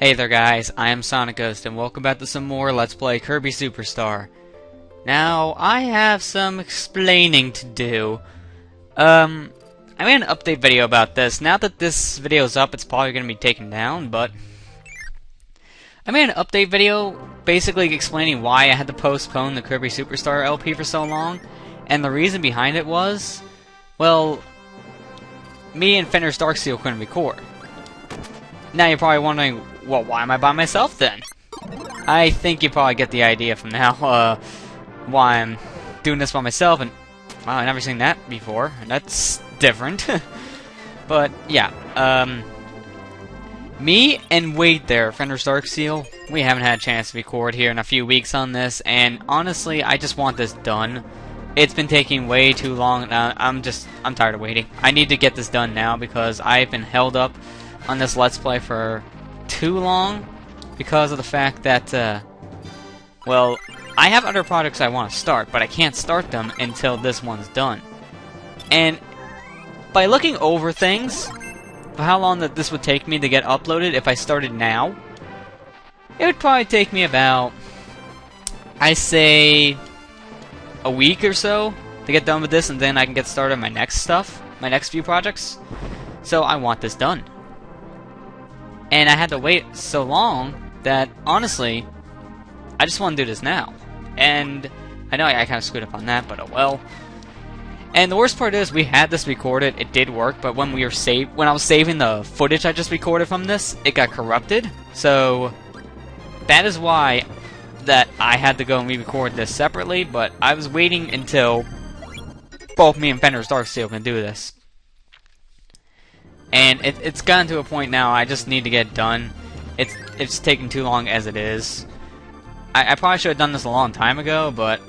Hey there guys, I am SonicGhost and welcome back to some more Let's Play Kirby Superstar. Now, I have some explaining to do. I made an update video about this. Now that this video is up, it's probably going to be taken down, but I made an update video basically explaining why I had to postpone the Kirby Superstar LP for so long, and the reason behind it was, well, me and Fender's Darksteel couldn't record. Now you're probably wondering, well, why am I by myself then? I think you probably get the idea from now, why I'm doing this by myself, and wow, I've never seen that before, and that's different. But, yeah, me and Wade there, Fender's Darksteel, we haven't had a chance to record here in a few weeks on this, and honestly, I just want this done. It's been taking way too long, I'm tired of waiting. I need to get this done now, because I've been held up on this Let's Play for too long because of the fact that, well, I have other projects I want to start, but I can't start them until this one's done. And by looking over things, for how long that this would take me to get uploaded if I started now, it would probably take me about, I say, a week or so to get done with this, and then I can get started on my next stuff, my next few projects. So I want this done. And I had to wait so long that, honestly, I just want to do this now. And I know I kind of screwed up on that, but oh well. And the worst part is, we had this recorded, it did work, but when I was saving the footage I just recorded from this, it got corrupted. So that is why that I had to go and re-record this separately, but I was waiting until both me and Fender's Darksteel can do this. And it's gotten to a point now, I just need to get it done. It's taking too long as it is. I probably should have done this a long time ago, but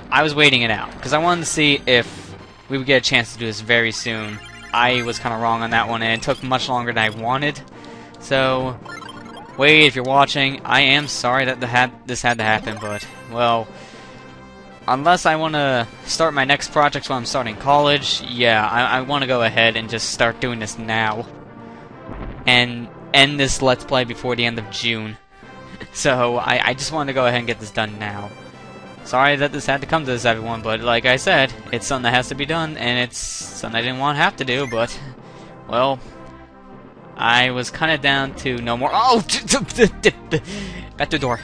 I was waiting it out, because I wanted to see if we would get a chance to do this very soon. I was kind of wrong on that one, and it took much longer than I wanted. So, Wade, if you're watching, I am sorry that this had to happen, but, well, unless I want to start my next project when I'm starting college, yeah, I want to go ahead and just start doing this now. And end this Let's Play before the end of June. So, I just wanted to go ahead and get this done now. Sorry that this had to come to this, everyone, but like I said, it's something that has to be done, and it's something I didn't want to have to do, but, well, I was kind of down to no more— oh! Back the door.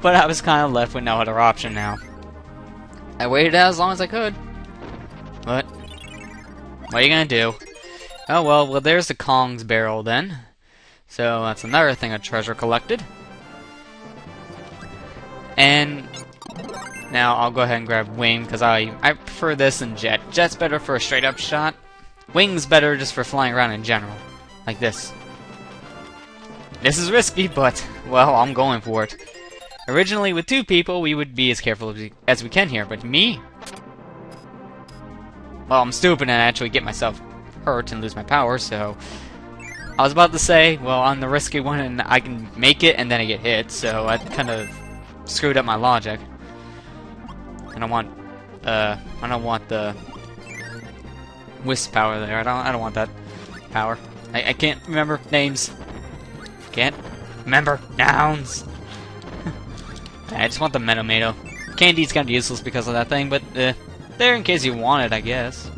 But I was kind of left with no other option now. I waited out as long as I could. But what are you gonna do? Oh well, there's the Kong's barrel then. So that's another thing of treasure collected. And now I'll go ahead and grab Wing, because I prefer this than Jet. Jet's better for a straight up shot. Wing's better just for flying around in general. Like this. This is risky, but, well, I'm going for it. Originally, with two people, we would be as careful as we can here, but me? Well, I'm stupid and I actually get myself hurt and lose my power, so I was about to say, well, on the risky one, and I can make it, and then I get hit, so I kind of screwed up my logic. I don't want the wisp power there. I don't want that power. I can't remember names. Can't remember nouns. I just want the Metomato. Candy's kind of useless because of that thing, but there in case you want it, I guess.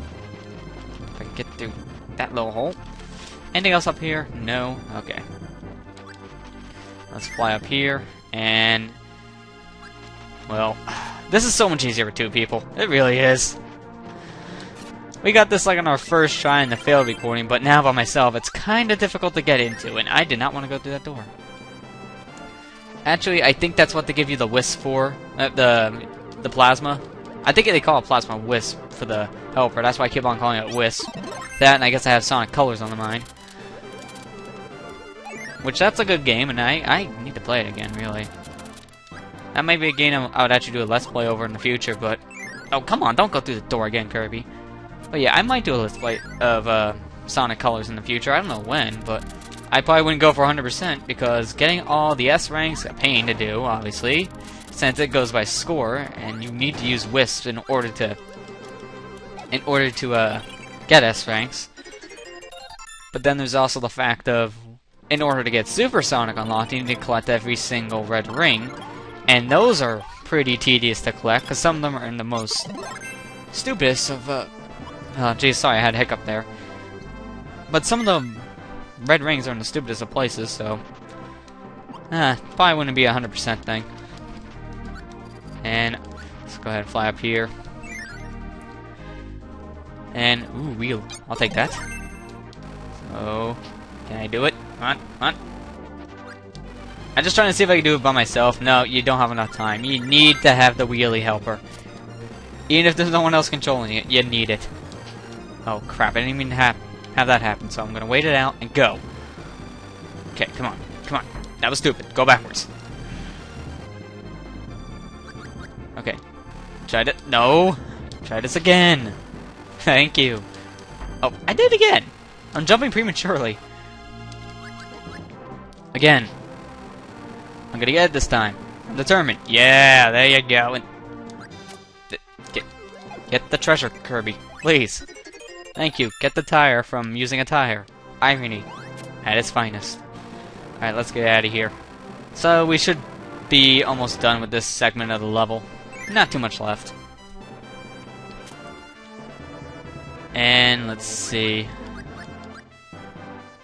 If I can get through that little hole. Anything else up here? No? Okay. Let's fly up here, and, well, this is so much easier with two people. It really is. We got this like on our first try in the failed recording, but now by myself, it's kind of difficult to get into, and I did not want to go through that door. Actually, I think that's what they give you the wisp for, the plasma. I think they call it plasma wisp for the helper. That's why I keep on calling it wisp. That, and I guess I have Sonic Colors on the mind. Which, that's a good game, and I need to play it again, really. That might be a game I would actually do a Let's Play over in the future, but... oh, come on, don't go through the door again, Kirby. But yeah, I might do a Let's Play of Sonic Colors in the future. I don't know when, but I probably wouldn't go for 100% because getting all the S ranks is a pain to do, obviously, since it goes by score, and you need to use Wisp in order to get S ranks. But then there's also the fact of in order to get Super Sonic unlocked, you need to collect every single red ring. And those are pretty tedious to collect, because some of them are in the most stupidest of, oh, geez, sorry, I had a hiccup there. But some of the red rings are in the stupidest of places, so... probably wouldn't be a 100% thing. And let's go ahead and fly up here. And, ooh, wheel. I'll take that. So, can I do it? Come on, come on. I'm just trying to see if I can do it by myself. No, you don't have enough time. You need to have the wheelie helper. Even if there's no one else controlling it, you need it. Oh, crap. I didn't even have that happen, so I'm going to wait it out and go. Okay, come on. Come on. That was stupid. Go backwards. Okay. Try it. No. Try this again. Thank you. Oh, I did it again. I'm jumping prematurely. Again. I'm gonna get it this time. I'm determined. Yeah, there you go. And get the treasure, Kirby. Please. Thank you. Get the tire from using a tire. Irony. At its finest. Alright, let's get out of here. So, we should be almost done with this segment of the level. Not too much left. And, let's see.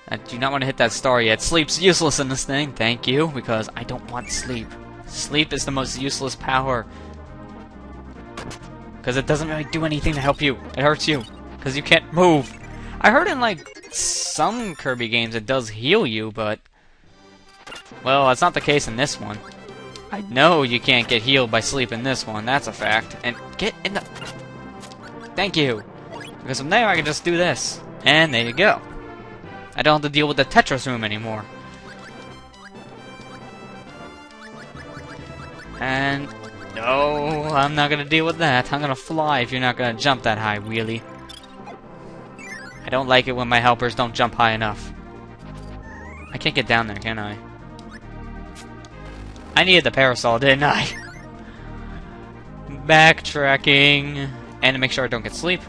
I do not want to hit that star yet. Sleep's useless in this thing. Thank you, because I don't want sleep. Sleep is the most useless power. Because it doesn't really do anything to help you. It hurts you. Because you can't move. I heard in, like, some Kirby games it does heal you, but... well, that's not the case in this one. I know you can't get healed by sleep in this one. That's a fact. And get in the... thank you. Because from there I can just do this. And there you go. I don't have to deal with the Tetris room anymore. And... no, I'm not gonna deal with that. I'm gonna fly if you're not gonna jump that high, wheelie. I don't like it when my helpers don't jump high enough. I can't get down there, can I? I needed the parasol, didn't I? Backtracking. And to make sure I don't get sleep.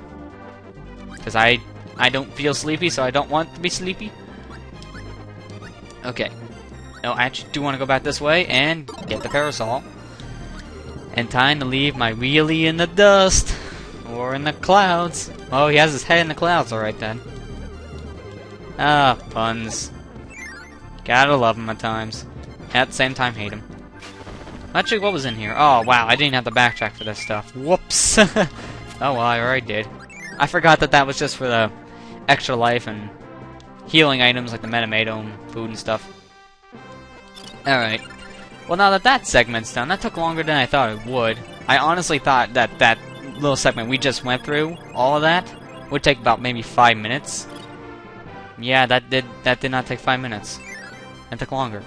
Because I don't feel sleepy, so I don't want to be sleepy. Okay. No, I actually do want to go back this way and get the parasol. And time to leave my wheelie in the dust. Or in the clouds. Oh, he has his head in the clouds, alright then. Ah, puns. Gotta love him at times. At the same time, hate him. Actually, what was in here? Oh, wow, I didn't have to backtrack for this stuff. Whoops! Oh, well, I already did. I forgot that that was just for the extra life and healing items like the Metamadome, food and stuff. Alright. Well, now that segment's done, that took longer than I thought it would. I honestly thought that that little segment we just went through, all of that, would take about maybe 5 minutes. Yeah, that did not take 5 minutes. It took longer.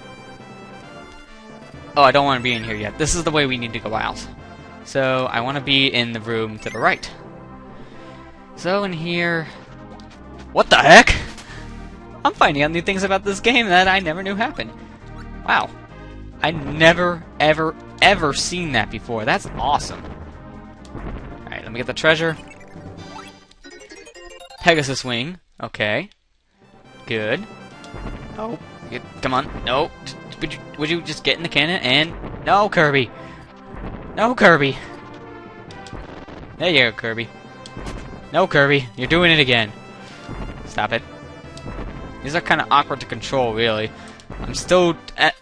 Oh, I don't want to be in here yet. This is the way we need to go out. So, I want to be in the room to the right. So, in here... what the heck? I'm finding out new things about this game that I never knew happened. Wow. I never, ever, ever seen that before. That's awesome. Alright, let me get the treasure. Pegasus wing. Okay. Good. Oh, come on. No. Would you just get in the cannon and... no, Kirby! No, Kirby! There you go, Kirby. No, Kirby. You're doing it again. Stop it. These are kind of awkward to control, really. I'm still...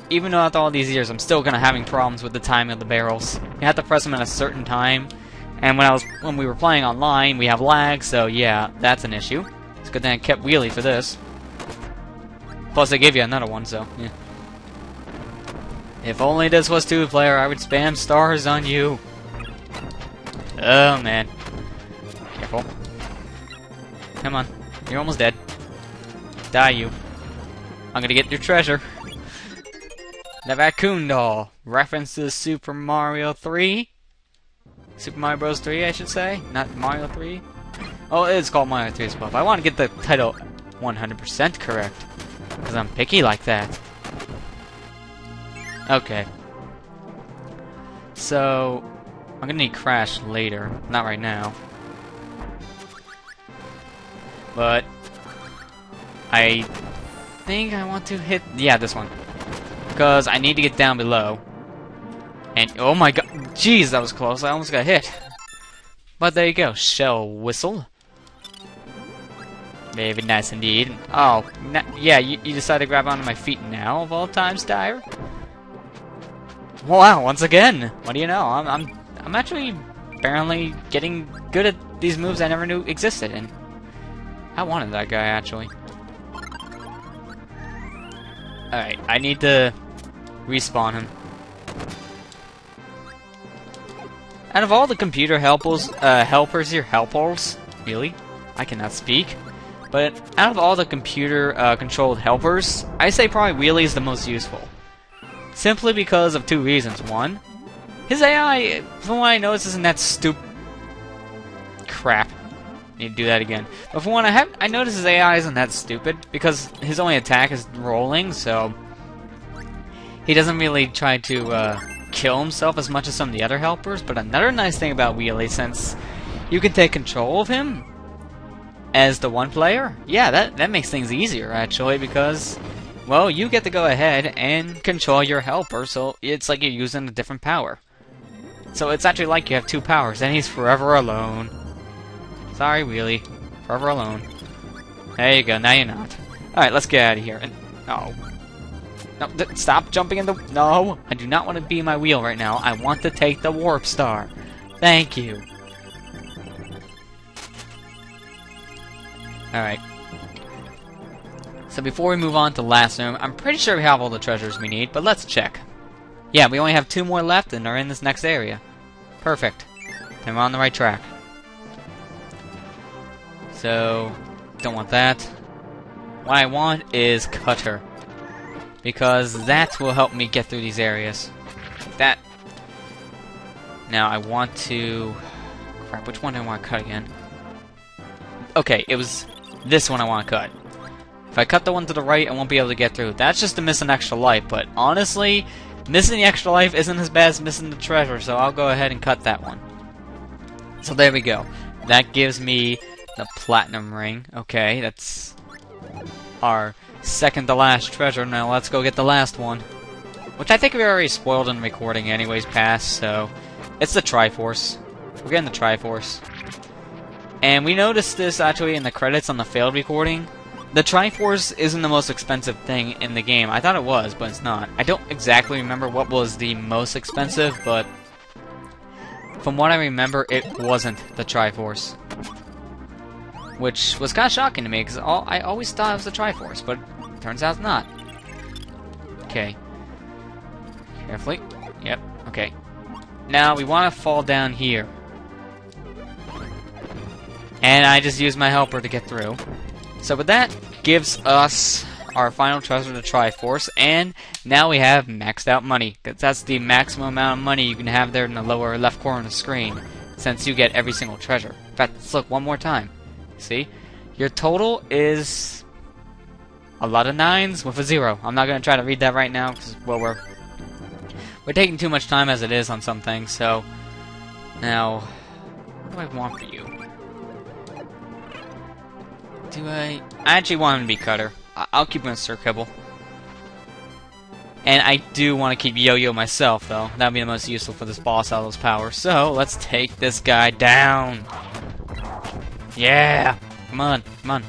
even though after all these years, I'm still kind of having problems with the timing of the barrels. You have to press them at a certain time. And when we were playing online, we have lag, so yeah, that's an issue. It's a good thing I kept wheelie for this. Plus, they gave you another one, so, yeah. If only this was two-player, I would spam stars on you. Oh, man. Careful. Come on. You're almost dead. Die, you. I'm gonna get your treasure. The raccoon doll. References Super Mario 3? Super Mario Bros. 3, I should say. Not Mario 3. Oh, it is called Mario 3 as well. But I want to get the title 100% correct. Because I'm picky like that. Okay. So, I'm gonna need Crash later. Not right now. But, I think I want to hit... Yeah, this one. Because I need to get down below. And, oh my god, jeez, that was close. I almost got hit. But there you go, shell whistle. Very nice indeed. Oh, yeah, you decided to grab onto my feet now, of all times, Dire? Wow, once again! What do you know? I'm actually apparently getting good at these moves I never knew existed, and I wanted that guy, actually. Alright, I need to respawn him. Out of all the computer helpers here, really? I cannot speak. But out of all the computer controlled helpers, I say probably Wheelie is the most useful. Simply because of two reasons. One, his AI, from what I noticed, isn't that stupid. Crap. Need to do that again. But from what I noticed, his AI isn't that stupid because his only attack is rolling, so he doesn't really try to kill himself as much as some of the other helpers. But another nice thing about Wheelie, since you can take control of him as the one player, yeah, that makes things easier actually, because, well, you get to go ahead and control your helper, so it's like you're using a different power. So it's actually like you have two powers, and he's forever alone. Sorry, Wheelie. Forever alone. There you go, now you're not. Alright, let's get out of here. And, oh. No, stop jumping in the... No! I do not want to be my wheel right now. I want to take the warp star. Thank you. Alright. So before we move on to the last room, I'm pretty sure we have all the treasures we need, but let's check. Yeah, we only have 2 more left and they're in this next area. Perfect. Then we're on the right track. So, don't want that. What I want is Cutter. Because that will help me get through these areas. That. Now I want to... Crap, which one do I want to cut again? Okay, it was this one I want to cut. If I cut the one to the right, I won't be able to get through. That's just to miss an extra life, but honestly, missing the extra life isn't as bad as missing the treasure, so I'll go ahead and cut that one. So there we go. That gives me the platinum ring. Okay, that's our second to last treasure. Now let's go get the last one. Which I think we already spoiled in recording anyways past, so it's the Triforce. We're getting the Triforce. And we noticed this actually in the credits on the failed recording. The Triforce isn't the most expensive thing in the game. I thought it was, but it's not. I don't exactly remember what was the most expensive, but from what I remember, it wasn't the Triforce. Which was kind of shocking to me, because I always thought it was the Triforce, but it turns out it's not. Okay. Carefully. Yep, okay. Now, we want to fall down here. And I just used my helper to get through. So with that, gives us our final treasure, the Triforce, and now we have maxed out money. That's the maximum amount of money you can have there in the lower left corner of the screen, since you get every single treasure. In fact, let's look one more time. See? Your total is a lot of 9s with a 0. I'm not going to try to read that right now, because, well, we're taking too much time as it is on some things, so... Now, what do I want for you? I actually want him to be Cutter. I'll keep him as Sir Kibble. And I do want to keep Yo-Yo myself, though. That would be the most useful for this boss out of those powers. So, let's take this guy down. Yeah! Come on, come on.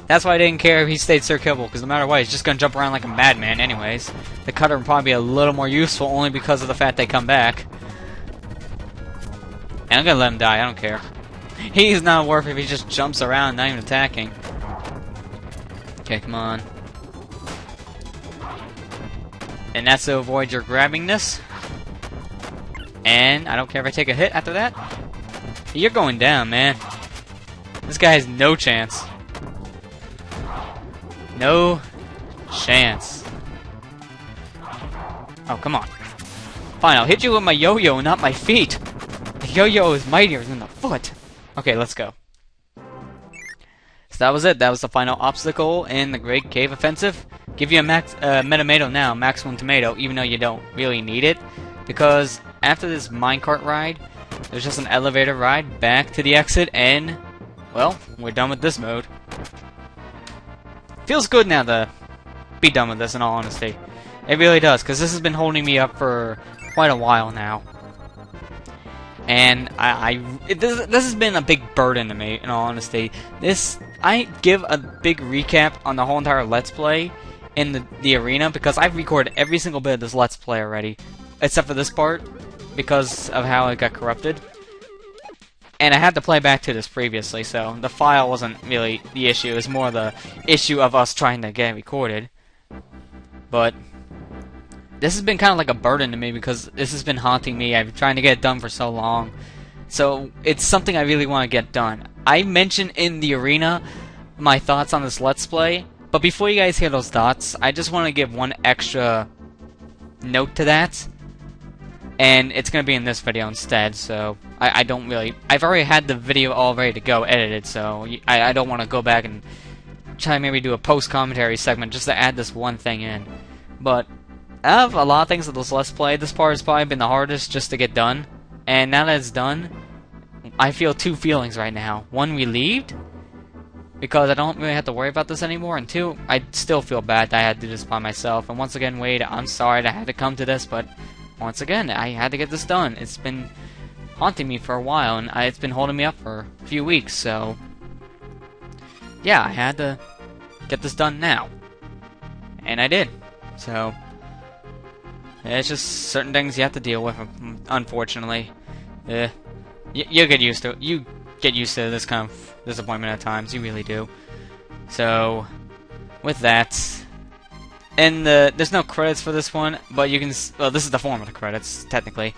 That's why I didn't care if he stayed Sir Kibble, because no matter what, he's just going to jump around like a madman anyways. The Cutter would probably be a little more useful only because of the fact they come back. And I'm going to let him die, I don't care. He's not worth it if he just jumps around, not even attacking. Okay, come on. And that's to avoid your grabbing this. And I don't care if I take a hit after that. You're going down, man. This guy has no chance. No chance. Oh, come on. Fine, I'll hit you with my yo-yo, not my feet. The yo-yo is mightier than the foot. Okay, let's go. So that was it. That was the final obstacle in the Great Cave Offensive. Give you a Metamato now, maximum tomato, even though you don't really need it. Because after this minecart ride, there's just an elevator ride back to the exit, and, well, we're done with this mode. feels good now to be done with this, in all honesty. It really does, because this has been holding me up for quite a while now. And this has been a big burden to me, in all honesty. I give a big recap on the whole entire Let's Play in the arena, because I've recorded every single bit of this Let's Play already, except for this part, because of how it got corrupted. And I had to play back to this previously, so the file wasn't really the issue. It was more the issue of us trying to get it recorded. But this has been kind of like a burden to me, because this has been haunting me. I've been trying to get it done for so long. So it's something I really want to get done. I mentioned in the arena my thoughts on this Let's Play, but before you guys hear those thoughts, I just want to give one extra note to that. And it's going to be in this video instead, so I don't really... I've already had the video all ready to go, edited, so I don't want to go back and try to maybe do a post-commentary segment just to add this one thing in. But out of a lot of things of this Let's Play, this part has probably been the hardest just to get done. And now that it's done, I feel two feelings right now. One, relieved, because I don't really have to worry about this anymore. And two, I still feel bad that I had to do this by myself. And once again, Wade, I'm sorry that I had to come to this, but once again, I had to get this done. It's been haunting me for a while, and it's been holding me up for a few weeks, so yeah, I had to get this done now. And I did. So it's just certain things you have to deal with, unfortunately. You get used to it. You get used to this kind of disappointment at times. You really do. So with that, and there's no credits for this one, but you can... Well, this is the form of the credits, technically.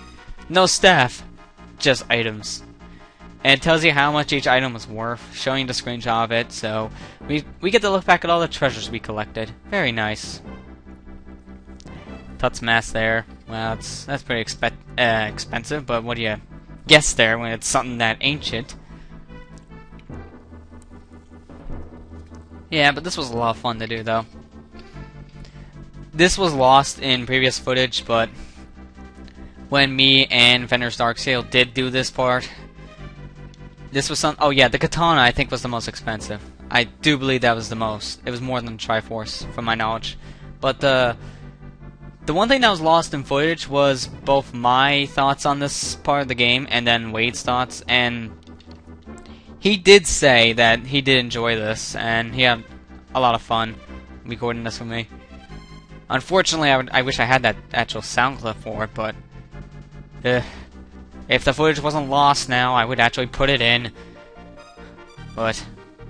No staff, just items. And it tells you how much each item was worth, showing the screenshot of it, so we get to look back at all the treasures we collected. Very nice. Tut's mask there. Well, that's pretty expensive, but what do you guess there when it's something that ancient? Yeah, but this was a lot of fun to do, though. This was lost in previous footage, but when me and Fender's Darksail did do this part, this was some... Oh yeah, the katana I think was the most expensive. I do believe that was the most. It was more than the Triforce, from my knowledge. But the one thing that was lost in footage was both my thoughts on this part of the game and then Wade's thoughts, and he did say that he did enjoy this, and he had a lot of fun recording this with me. Unfortunately, I wish I had that actual sound clip for it, but if the footage wasn't lost now, I would actually put it in. But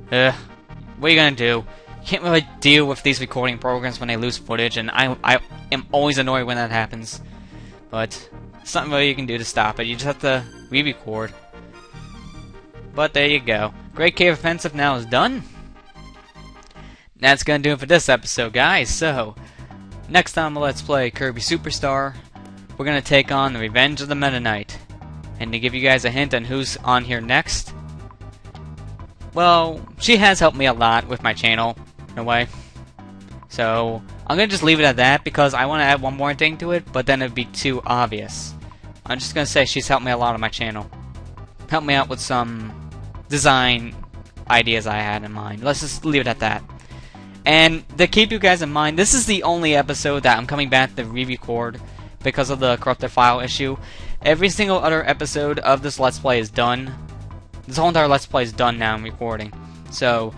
what are you gonna do? You can't really deal with these recording programs when they lose footage, and I am always annoyed when that happens. But there's nothing really you can do to stop it. You just have to re-record. But there you go. Great Cave Offensive now is done. That's gonna do it for this episode, guys. So next time on Let's Play Kirby Superstar, we're going to take on the Revenge of the Meta Knight. And to give you guys a hint on who's on here next, well, she has helped me a lot with my channel, in a way. So I'm going to just leave it at that, because I want to add one more thing to it, but then it'd be too obvious. I'm just going to say she's helped me a lot on my channel. Helped me out with some design ideas I had in mind. Let's just leave it at that. And to keep you guys in mind, this is the only episode that I'm coming back to re-record because of the corrupted file issue. Every single other episode of this Let's Play is done. This whole entire Let's Play is done now. I'm recording. So,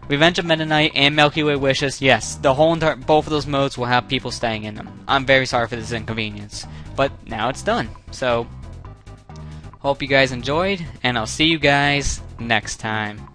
Revenge of Meta Knight and Milky Way Wishes, yes, the whole entire, both of those modes will have people staying in them. I'm very sorry for this inconvenience, but now it's done. So, hope you guys enjoyed, and I'll see you guys next time.